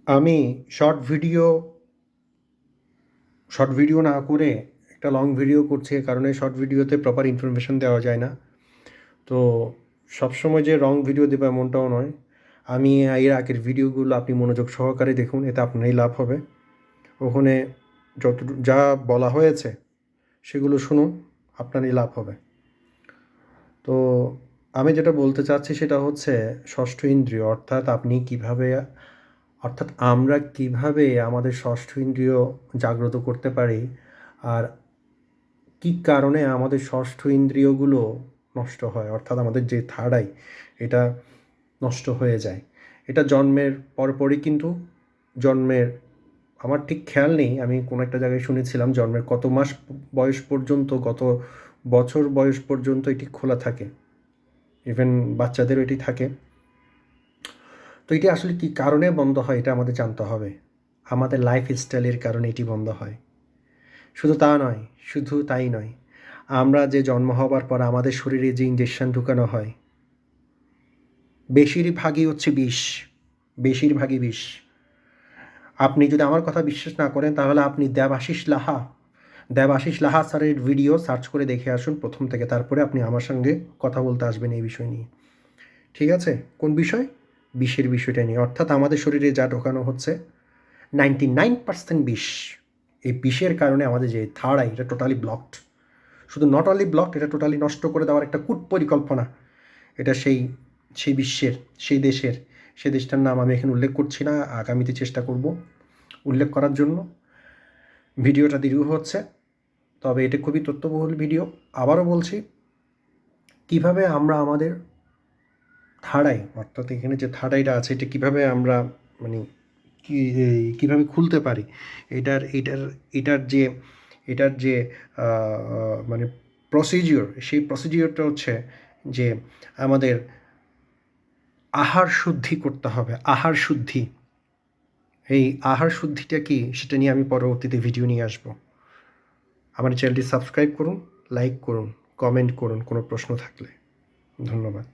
আমি short video short video না করে একটা লং ভিডিও করছি, এ কারণে শর্ট ভিডিওতে প্রপার ইনফরমেশন দেওয়া যায় না। তো সবসময় যে রং ভিডিও দেবো এমনটাও নয়। আমি এর আগের ভিডিওগুলো আপনি মনোযোগ সহকারে দেখুন, এতে আপনারই লাভ হবে। ওখানে যা বলা হয়েছে সেগুলো শুনুন, আপনারই লাভ হবে। তো আমি যেটা বলতে চাচ্ছি সেটা হচ্ছে ষষ্ঠ ইন্দ্রিয়, অর্থাৎ আমরা কিভাবে আমাদের ষষ্ঠ ইন্দ্রিয় জাগ্রত করতে পারি, আর কী কারণে আমাদের ষষ্ঠ ইন্দ্রিয়গুলো নষ্ট হয়, অর্থাৎ আমাদের যে থার্ড আই এটা নষ্ট হয়ে যায়। এটা জন্মের পরপরই কিন্তু জন্মের আমার ঠিক খেয়াল নেই, আমি কোনো একটা জায়গায় শুনেছিলাম জন্মের কত মাস বয়স পর্যন্ত, কত বছর বয়স পর্যন্ত এটি খোলা থাকে। ইভেন বাচ্চাদেরও এটি থাকে। তো এটি আসলে কী কারণে বন্ধ হয় এটা আমাদের জানতে হবে। আমাদের লাইফ স্টাইলের কারণে এটি বন্ধ হয়। শুধু তাই নয়, আমরা যে জন্ম হবার পর আমাদের শরীরে যে ইঞ্জেকশন ঢুকানো হয়, বেশিরভাগই হচ্ছে বিষ। বেশিরভাগই বিষ। আপনি যদি আমার কথা বিশ্বাস না করেন তাহলে আপনি দেবাশিস লাহা স্যারের ভিডিও সার্চ করে দেখে আসুন প্রথম থেকে, তারপরে আপনি আমার সঙ্গে কথা বলতে আসবেন এই বিষয় নিয়ে। ঠিক আছে? কোন বিষয়? বিষের বিষয়টা নিয়ে। অর্থাৎ আমাদের শরীরে যা ঢোকানো হচ্ছে 99% বিষ। এই বিষের কারণে আমাদের যে থার্ড আই এটা টোটালি ব্লকড। শুধু নট অনলি ব্লকড, এটা টোটালি নষ্ট করে দেওয়ার একটা কূট পরিকল্পনা। এটা সেই বিশ্বের, সেই দেশের, সে দেশটার নাম আমি এখানে উল্লেখ করছি না, আগামীতে চেষ্টা করব উল্লেখ করার জন্য। ভিডিওটা দীর্ঘ হচ্ছে, তবে এটা খুবই তথ্যবহুল ভিডিও। আবারও বলছি, কিভাবে আমরা আমাদের থার্ড আই, অর্থাৎ এখানে যে থার্ড আইটা আছে এটা কিভাবে আমরা মানে কীভাবে খুলতে পারি, এটার এটার এটার যে এটার যে মানে প্রসিডিওর, সেই প্রসিডিওরটা হচ্ছে যে আমাদের আহার শুদ্ধি করতে হবে। আহার শুদ্ধি, এই আহার শুদ্ধিটা কি সেটা নিয়ে আমি পরবর্তীতে ভিডিও নিয়ে আসব। আমার চ্যানেলটি সাবস্ক্রাইব করুন, লাইক করুন, কমেন্ট করুন কোনো প্রশ্ন থাকলে। ধন্যবাদ।